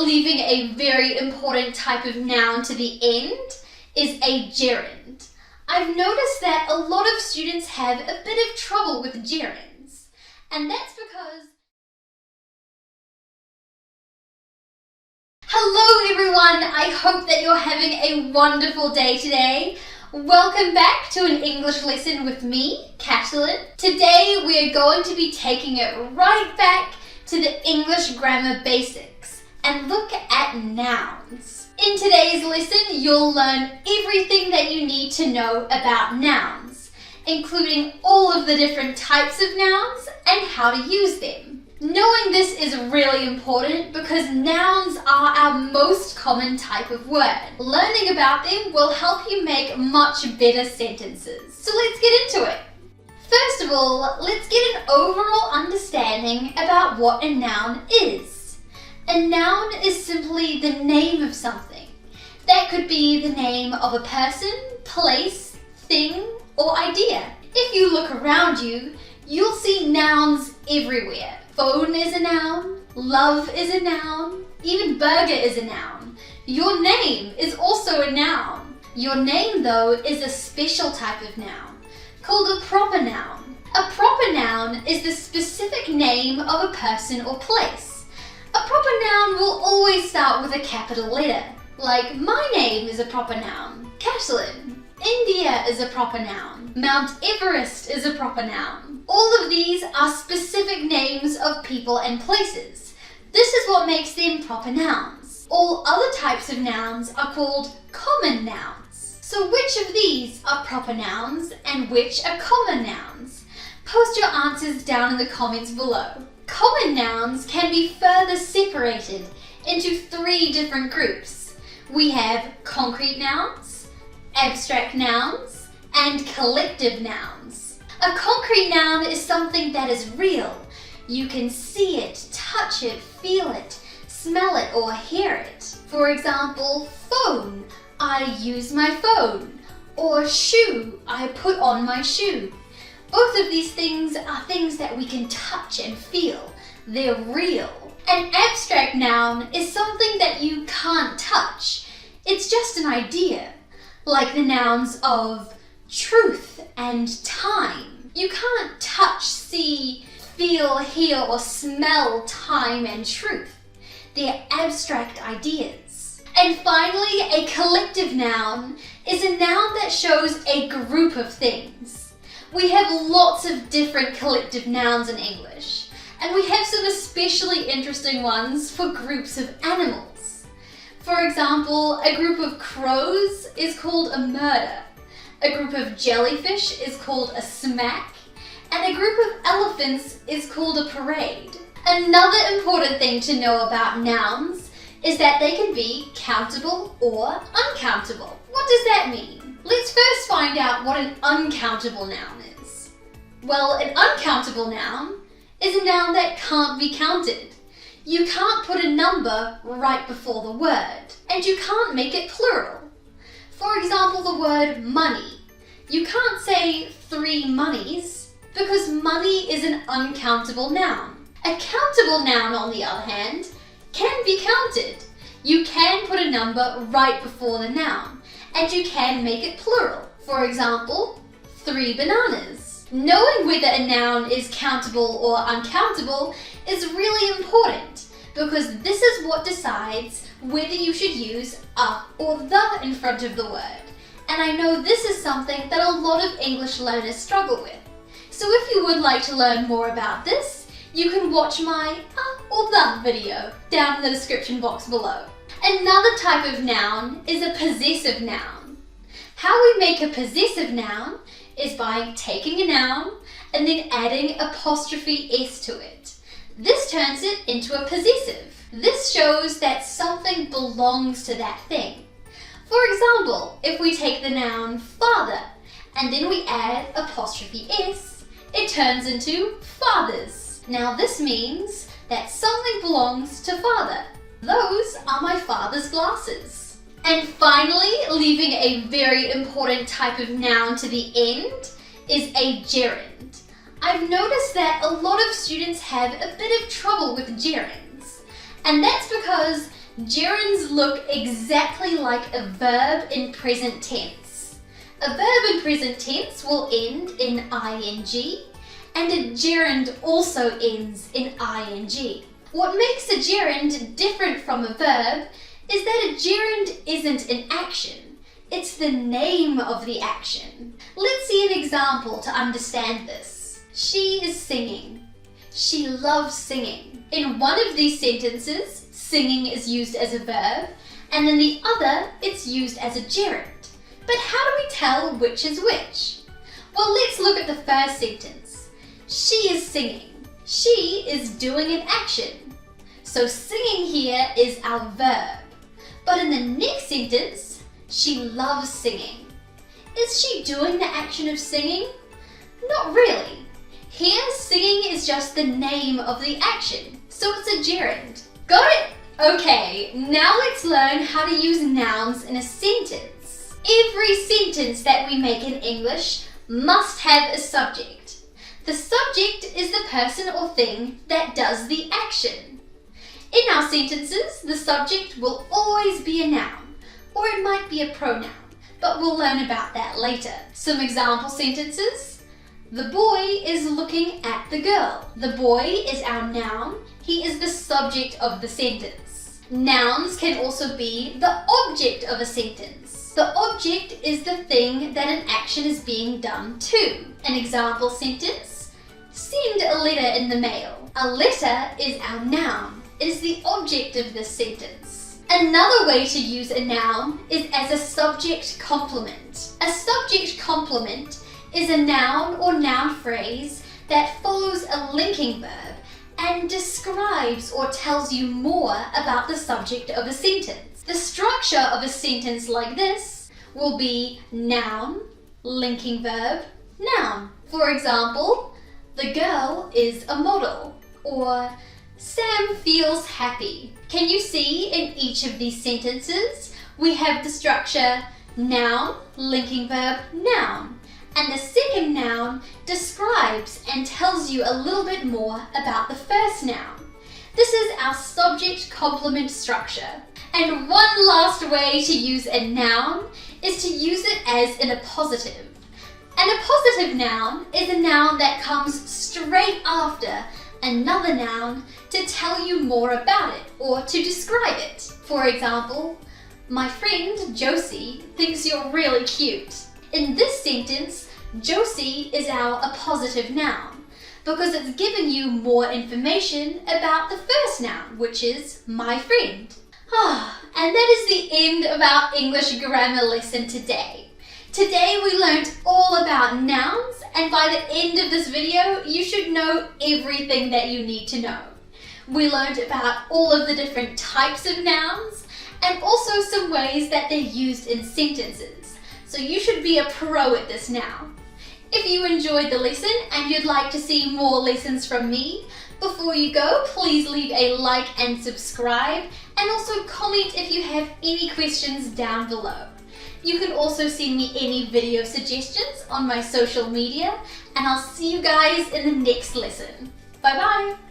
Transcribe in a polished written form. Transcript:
leaving a very important type of noun to the end is a gerund. I've noticed that a lot of students have a bit of trouble with gerunds, and that's because... Hello everyone, I hope that you're having a wonderful day today. Welcome back to an English lesson with me, Countable. Today we're going to be taking it right back to the English grammar basics and look at nouns. In today's lesson, you'll learn everything that you need to know about nouns, including all of the different types of nouns and how to use them. Knowing this is really important because nouns are our most common type of word. Learning about them will help you make much better sentences. So let's get into it. First of all, let's get an overall understanding about what a noun is. A noun is simply the name of something. That could be the name of a person, place, thing, or idea. If you look around you, you'll see nouns everywhere. Phone is a noun, love is a noun, even burger is a noun. Your name is also a noun. Your name, though, is a special type of noun, called a proper noun. A proper noun is the specific name of a person or place. A proper noun will always start with a capital letter, like my name is a proper noun, Catalan. India is a proper noun. Mount Everest is a proper noun. All of these are specific names of people and places. This is what makes them proper nouns. All other types of nouns are called common nouns. So which of these are proper nouns and which are common nouns? Post your answers down in the comments below. Common nouns can be further separated into 3 different groups. We have concrete nouns, abstract nouns, and collective nouns. A concrete noun is something that is real. You can see it, touch it, feel it, smell it, or hear it. For example, phone, I use my phone. Or shoe, I put on my shoe. Both of these things are things that we can touch and feel. They're real. An abstract noun is something that you can't touch. It's just an idea, like the nouns of truth and time. You can't touch, see, feel, hear, or smell time and truth. They're abstract ideas. And finally, a collective noun is a noun that shows a group of things. We have lots of different collective nouns in English, and we have some especially interesting ones for groups of animals. For example, a group of crows is called a murder, a group of jellyfish is called a smack, and a group of elephants is called a parade. Another important thing to know about nouns is that they can be countable or uncountable. What does that mean? Let's first find out what an uncountable noun is. Well, an uncountable noun is a noun that can't be counted. You can't put a number right before the word, and you can't make it plural. For example, the word money. You can't say 3 monies because money is an uncountable noun. A countable noun, on the other hand, can be counted. You can put a number right before the noun, and you can make it plural. For example, 3 bananas. Knowing whether a noun is countable or uncountable is really important because this is what decides whether you should use a or the in front of the word. And I know this is something that a lot of English learners struggle with. So if you would like to learn more about this, you can watch my or the video down in the description box below. Another type of noun is a possessive noun. How we make a possessive noun is by taking a noun and then adding apostrophe s to it. This turns it into a possessive. This shows that something belongs to that thing. For example, if we take the noun father and then we add apostrophe s, it turns into fathers. Now this means that something belongs to father. Those are my father's glasses. And finally, leaving a very important type of noun to the end is a gerund. I've noticed that a lot of students have a bit of trouble with gerunds, and that's because Gerunds look exactly like a verb in present tense. A verb in present tense will end in ing, and a gerund also ends in ing. What makes a gerund different from a verb is that a gerund isn't an action, it's the name of the action. Let's see an example to understand this. She is singing. She loves singing. In one of these sentences, singing is used as a verb, and in the other, it's used as a gerund. But how do we tell which is which? Well, let's look at the first sentence. She is singing. She is doing an action. So singing here is our verb. But in the next sentence, she loves singing. Is she doing the action of singing? Not really. Here, singing is just the name of the action, so it's a gerund. Got it? Okay, now let's learn how to use nouns in a sentence. Every sentence that we make in English must have a subject. The subject is the person or thing that does the action. In our sentences, the subject will always be a noun, or it might be a pronoun, but we'll learn about that later. Some example sentences. The boy is looking at the girl. The boy is our noun. He is the subject of the sentence. Nouns can also be the object of a sentence. The object is the thing that an action is being done to. An example sentence, send a letter in the mail. A letter is our noun. It is the object of this sentence. Another way to use a noun is as a subject complement. A subject complement is a noun or noun phrase that follows a linking verb and describes or tells you more about the subject of a sentence. The structure of a sentence like this will be noun, linking verb, noun. For example, the girl is a model, or Sam feels happy. Can you see in each of these sentences we have the structure noun, linking verb, noun. And the second noun describes and tells you a little bit more about the first noun. This is our subject complement structure. And one last way to use a noun is to use it as in a positive. And a positive noun is a noun that comes straight after another noun to tell you more about it or to describe it. For example, my friend Josie thinks you're really cute. In this sentence, Josie is our appositive noun because it's giving you more information about the first noun, which is my friend. And that is the end of our English grammar lesson today. Today we learned all about nouns, and by the end of this video, you should know everything that you need to know. We learned about all of the different types of nouns and also some ways that they're used in sentences. So you should be a pro at this now. If you enjoyed the lesson and you'd like to see more lessons from me, before you go, please leave a like and subscribe, and also comment if you have any questions down below. You can also send me any video suggestions on my social media, and I'll see you guys in the next lesson. Bye bye!